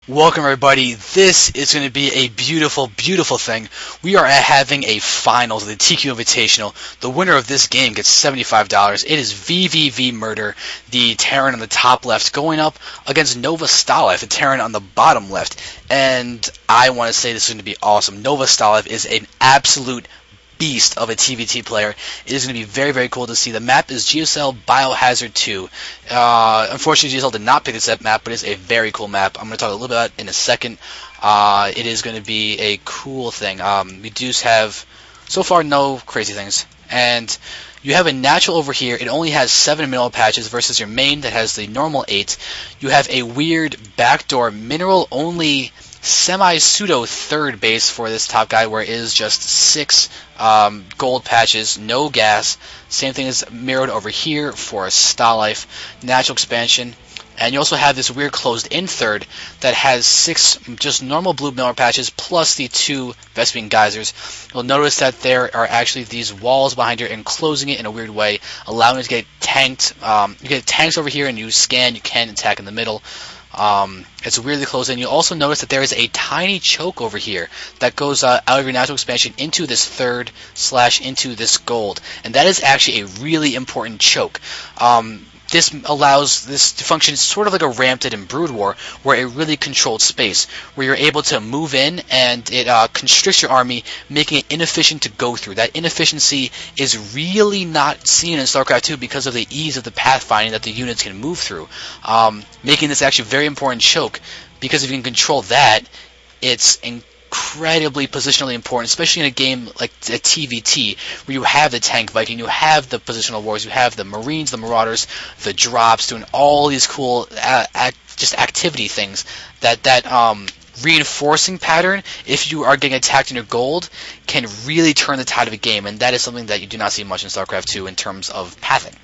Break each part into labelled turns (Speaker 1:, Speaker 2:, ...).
Speaker 1: Welcome everybody. This is going to be a beautiful, beautiful thing. We are having a finals of the TQ Invitational. The winner of this game gets $75. It is vVvMurDeR, the Terran on the top left, going up against NOVAstalife, the Terran on the bottom left. And I want to say this is going to be awesome. NOVAstalife is an absolute beast of a TVT player. It is going to be very, very cool to see. The map is GSL Biohazard 2. Unfortunately, GSL did not pick this map, but it's a very cool map. I'm going to talk a little bit about it in a second. It is going to be a cool thing. We do have, so far, no crazy things. And you have a natural over here. It only has 7 mineral patches versus your main that has the normal 8. You have a weird backdoor mineral-only semi-pseudo third base for this top guy, where it is just 6 gold patches, no gas. Same thing is mirrored over here for StarLife, natural expansion. And you also have this weird closed-in third that has 6 just normal blue mineral patches plus the 2 Vespene geysers. You'll notice that there are actually these walls behind here enclosing it in a weird way, allowing it to get tanked. You get tanks over here and you scan, you can't attack in the middle. It's weirdly closed in. You also notice that there is a tiny choke over here that goes out of your natural expansion into this third / into this gold, and that is actually a really important choke. This allows this to function sort of like a ramp did in Brood War, where it really controlled space, where you're able to move in and it constricts your army, making it inefficient to go through. That inefficiency is really not seen in StarCraft 2 because of the ease of the pathfinding that the units can move through, making this actually a very important choke, because if you can control that, it's incredibly positionally important, especially in a game like a TVT, where you have the tank Viking, you have the positional wars, you have the Marines, the Marauders, the drops, doing all these cool just activity things. That reinforcing pattern, if you are getting attacked in your gold, can really turn the tide of a game, and that is something that you do not see much in StarCraft 2 in terms of pathing.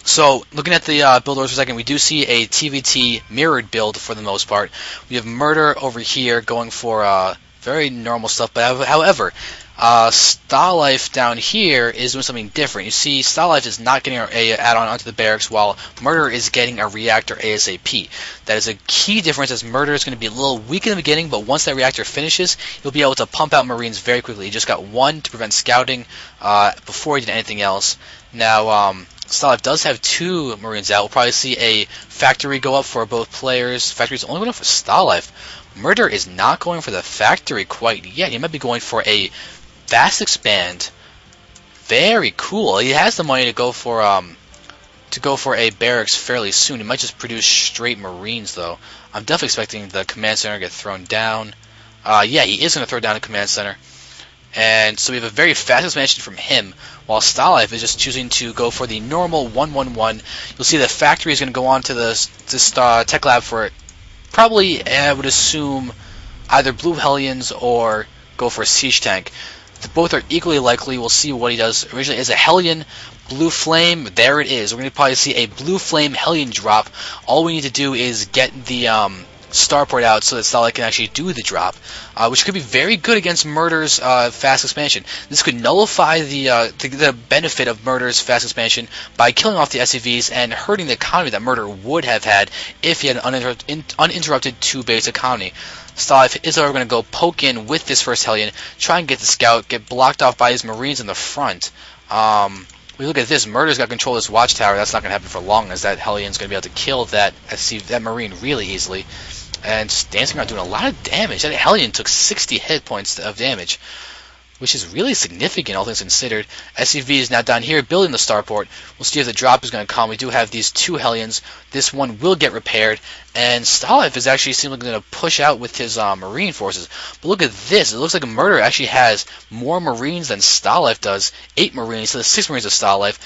Speaker 1: So, looking at the build orders for a second, we do see a TVT mirrored build for the most part. We have Murder over here going for very normal stuff, but however, StarLife down here is doing something different. You see, StarLife is not getting an add-on onto the barracks, while Murder is getting a reactor ASAP. That is a key difference, as Murder is going to be a little weak in the beginning, but once that reactor finishes, you'll be able to pump out Marines very quickly. You just got 1 to prevent scouting before you did anything else. Now, StarLife does have 2 Marines out. We'll probably see a factory go up for both players. Factory's only going up for StarLife. Murder is not going for the factory quite yet. He might be going for a fast expand. Very cool. He has the money to go for a barracks fairly soon. He might just produce straight Marines though. I'm definitely expecting the command center to get thrown down. Yeah, he is going to throw down the command center. And so we have a very fast expansion from him, while StarLife is just choosing to go for the normal 1-1-1. You'll see the factory is going to go on to this tech lab for probably, I would assume, either Blue Hellions or go for a siege tank. Both are equally likely. We'll see what he does. Originally is a Hellion, Blue Flame. There it is. We're going to probably see a Blue Flame Hellion drop. All we need to do is get the starport out so that StarLife can actually do the drop, which could be very good against Murder's fast expansion. This could nullify the benefit of Murder's fast expansion by killing off the SCVs and hurting the economy that Murder would have had if he had an uninterrupted 2-base economy. StarLife is going to go poke in with this first Hellion, try and get the scout, get blocked off by his Marines in the front. We look at this, Murder's got control of this watchtower. That's not going to happen for long, as that Hellion's going to be able to kill that Marine really easily. And just dancing around doing a lot of damage. That Hellion took 60 hit points of damage, which is really significant, all things considered. SCV is now down here building the starport. We'll see if the drop is going to come. We do have these 2 Hellions. This one will get repaired, and StarLife is actually seemingly going to push out with his Marine forces. But look at this. It looks like Murder actually has more Marines than StarLife does. 8 Marines, so the 6 Marines of StarLife.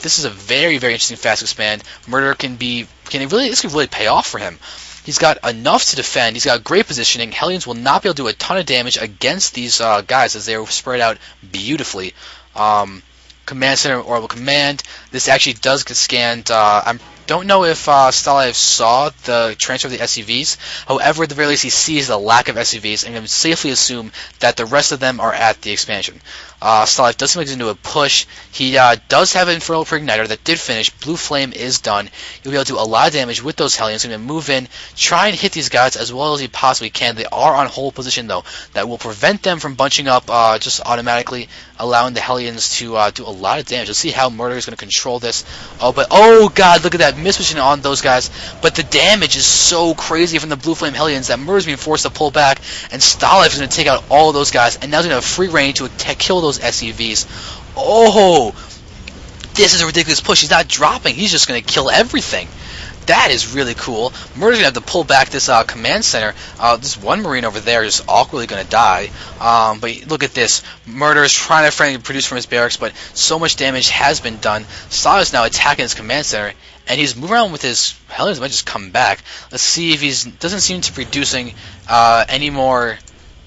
Speaker 1: This is a very, very interesting fast expand. Murder this could really pay off for him. He's got enough to defend. He's got great positioning. Hellions will not be able to do a ton of damage against these guys, as they are spread out beautifully. Command Center, Orbital Command. This actually does get scanned. I'm don't know if StarLife saw the transfer of the SCVs. However, at the very least, he sees the lack of SCVs and can safely assume that the rest of them are at the expansion. StarLife does seem like he's into a push. He does have an Infernal Preigniter that did finish. Blue Flame is done. He'll be able to do a lot of damage with those Hellions. He's going to move in, try and hit these guys as well as he possibly can. They are on hold position, though. That will prevent them from bunching up just automatically, allowing the Hellions to do a lot of damage. Let's see how Murder is going to control this. Oh god, look at that misposition on those guys. But the damage is so crazy from the Blue Flame Hellions that Murder's being forced to pull back, and StarLife is going to take out all of those guys, and now he's going to have free reign to kill those SCVs. Oh, this is a ridiculous push. He's not dropping. He's just going to kill everything. That is really cool. Murder's going to have to pull back this command center. This one Marine over there is awkwardly going to die. But look at this. Murder is trying to produce from his barracks, but so much damage has been done. Saw is now attacking his command center, and he's moving around with his Hellions. Might just come back. Let's see if he's doesn't seem to be producing any more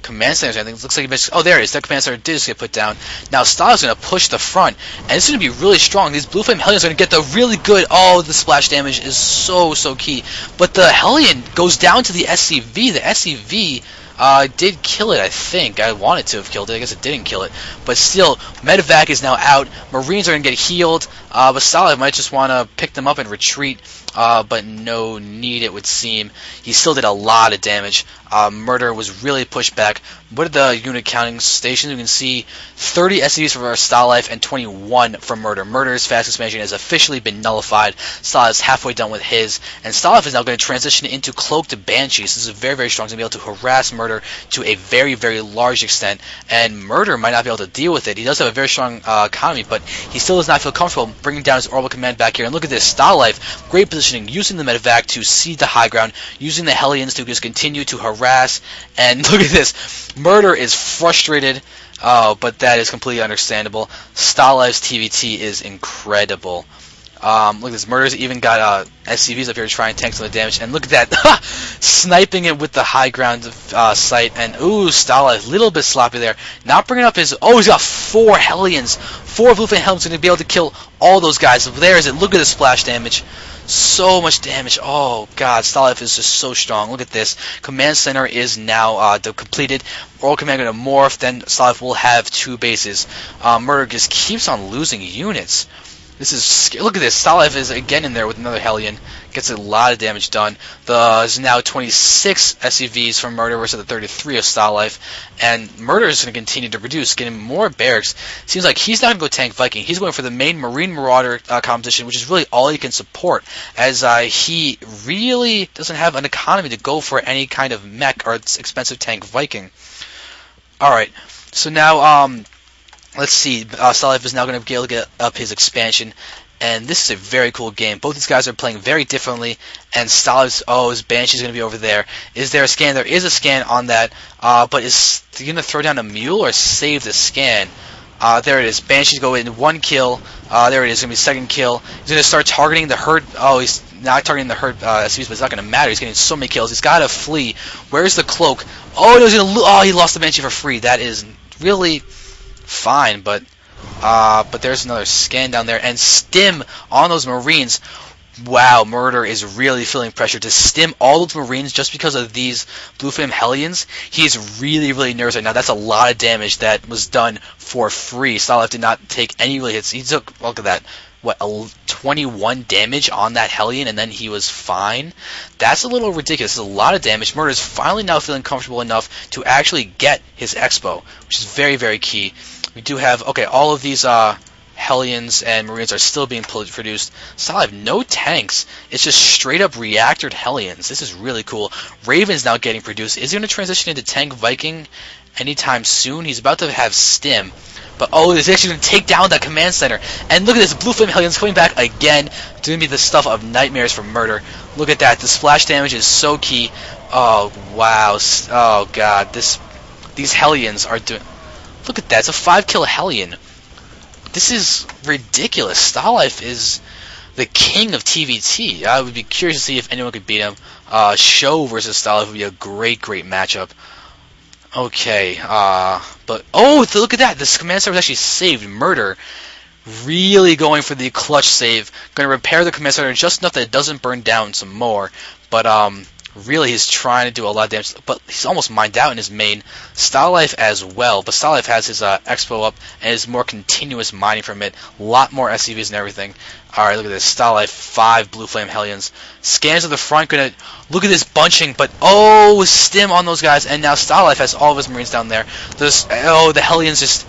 Speaker 1: command centers. I think it looks like he there it is. That command center did just get put down. Now Styles is going to push the front, and it's going to be really strong. These Blue Flame Hellions are going to get the really good. Oh, the splash damage is so key. But the Hellion goes down to the SCV. The SCV did kill it, I think. I wanted to have killed it. I guess it didn't kill it. But still, Medevac is now out. Marines are going to get healed. But Styles might just want to pick them up and retreat. But no need, it would seem. He still did a lot of damage. Murder was really pushed back. What are the unit counting stations? You can see 30 SCVs for StarLife and 21 for Murder. Murder's fast expansion has officially been nullified. StarLife is halfway done with his. And StarLife is now going to transition into Cloaked Banshees. This is very strong. He's going to be able to harass Murder to a very large extent. And Murder might not be able to deal with it. He does have a very strong economy, but he still does not feel comfortable bringing down his orbital command back here. And look at this. StarLife, great positioning, using the Medevac to cede the high ground, using the Hellions to just continue to harass. And look at this. Murder is frustrated, but that is completely understandable. StarLife's TVT is incredible. Look at this. Murder's even got SCVs up here to try and tank some of the damage. And look at that. Sniping it with the high ground sight. And, ooh, StarLife, a little bit sloppy there. Not bringing up his... Oh, he's got 4 Hellions. 4 Blue Flame Hellions going to be able to kill all those guys. There is it. Look at the splash damage. So much damage. Oh, God. StarLife is just so strong. Look at this. Command Center is now completed. Oral Command going to morph. Then StarLife will have 2 bases. Murder just keeps on losing units. This is look at this. StarLife is again in there with another Hellion. Gets a lot of damage done. There's now 26 SCVs from Murder versus the 33 of StarLife. And Murder is going to continue to produce, getting more barracks. Seems like he's not going to go tank Viking. He's going for the main Marine Marauder competition, which is really all he can support, as he really doesn't have an economy to go for any kind of mech or expensive tank Viking. Alright, so now... let's see, StarLife is now going to be able to get up his expansion, and this is a very cool game. Both these guys are playing very differently, and StarLife's, his Banshee's going to be over there. Is there a scan? There is a scan on that, but is he going to throw down a mule or save the scan? There it is. Banshee's go in 1 kill. There it is. Going to be 2nd kill. He's going to start targeting the herd. Oh, he's not targeting the herd SCVs, but it's not going to matter. He's getting so many kills. He's got to flee. Where's the cloak? Oh, no, he's going to he lost the Banshee for free. That is really... fine, but there's another scan down there, and stim on those Marines. Wow, Murder is really feeling pressure to stim all those Marines just because of these Blue Flame Hellions. He's really nervous right now. That's a lot of damage that was done for free. StarLife did not take any really hits. He took, look at that, what, 21 damage on that Hellion, and then he was fine? That's a little ridiculous. It's a lot of damage. Murder is finally now feeling comfortable enough to actually get his Expo, which is very key. We do have, okay, all of these Hellions and Marines are still being produced. StarLife, no tanks. It's just straight up reactored Hellions. This is really cool. Raven's now getting produced. Is he going to transition into tank Viking anytime soon? He's about to have stim. But, he's actually going to take down that command center. And look at this, Blue Flame Hellions coming back again, doing me the stuff of nightmares for Murder. Look at that. The splash damage is so key. Oh, wow. Oh, God. These Hellions are doing... Look at that. It's a 5-kill Hellion. This is ridiculous. StarLife is the king of TVT. I would be curious to see if anyone could beat him. Show versus StarLife would be a great matchup. Okay, but... look at that! This command center was actually saved. Murder really going for the clutch save. Going to repair the command center just enough that it doesn't burn down some more. But really he's trying to do a lot of damage. But he's almost mined out in his main. StarLife as well. But StarLife has his Expo up and is more continuous mining from it. A lot more SCVs and everything. Alright, look at this. StarLife, 5 Blue Flame Hellions. Scans to the front. Gonna look at this bunching. But oh, stim on those guys. And now StarLife has all of his Marines down there. The Hellions just...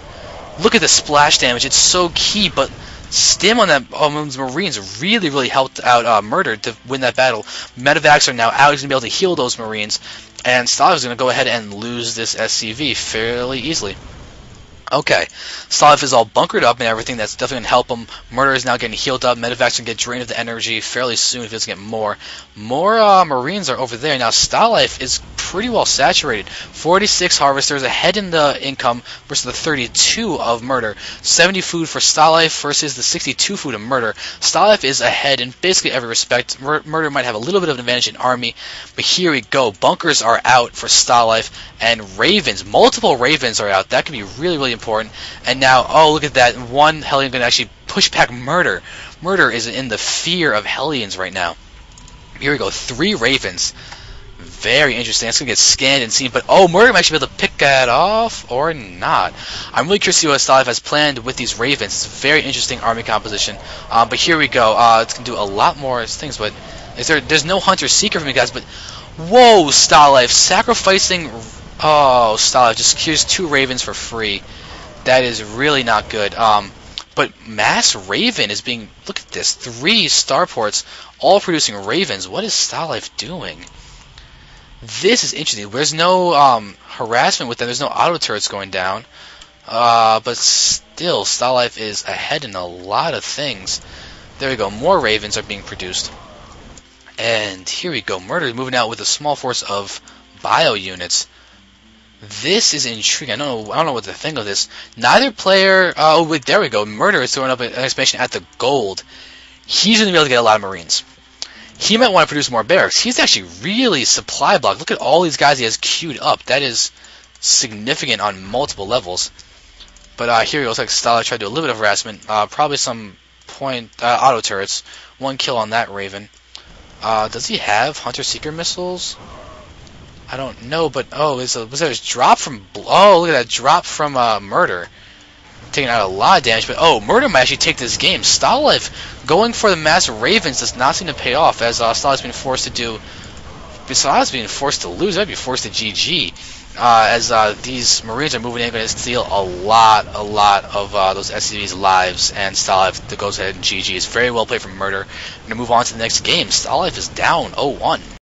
Speaker 1: Look at the splash damage. It's so key, but stim on those Marines really helped out Murder to win that battle. Medevacs are now out. He's going to be able to heal those Marines. And StarLife is going to go ahead and lose this SCV fairly easily. Okay, StarLife is all bunkered up and everything. That's definitely going to help him. Murder is now getting healed up. Medevacs can get drained of the energy fairly soon if he doesn't get more. More Marines are over there. Now StarLife is pretty well saturated. 46 Harvesters ahead in the income versus the 32 of Murder. 70 food for StarLife versus the 62 food of Murder. StarLife is ahead in basically every respect. Murder might have a little bit of an advantage in army, but here we go. Bunkers are out for StarLife, and Ravens, multiple Ravens are out. That could be really important. And now, oh, look at that. One Hellion going to actually push back Murder. Murder is in the fear of Hellions right now. Here we go. 3 Ravens. Very interesting. That's going to get scanned and seen. But, oh, Murder might actually be able to pick that off or not. I'm really curious to see what StarLife has planned with these Ravens. It's a very interesting army composition. But here we go. It's going to do a lot more things. But there's no Hunter-Seeker from you guys. But, whoa, StarLife. Sacrificing... Oh, StarLife. Just here's 2 Ravens for free. That is really not good. But Mass Raven is being... Look at this. 3 starports all producing Ravens. What is StarLife doing? This is interesting. There's no harassment with them. There's no auto turrets going down. But still, StarLife is ahead in a lot of things. There we go. More Ravens are being produced. And here we go. Murder is moving out with a small force of bio units. This is intriguing. I don't know what to think of this. Neither player... Oh, wait, there we go. Murder is throwing up an expansion at the gold. He's going to be able to get a lot of Marines. He might want to produce more barracks. He's actually really supply blocked. Look at all these guys he has queued up. That is significant on multiple levels. But here he goes. Like StarLife tried to do a little bit of harassment. Probably some point auto turrets. 1 kill on that Raven. Does he have Hunter-Seeker missiles? I don't know, but oh, was there a drop from... Oh, look at that drop from Murder. Taking out a lot of damage, but oh, Murder might actually take this game. StarLife going for the Mass Ravens does not seem to pay off, as StarLife's being forced to do... Besides being forced to lose, I'd be forced to GG. As these Marines are moving in, going to steal a lot of those SCV's lives, and StarLife goes ahead and GG. It's very well played from Murder. We're going to move on to the next game. StarLife is down 0-1.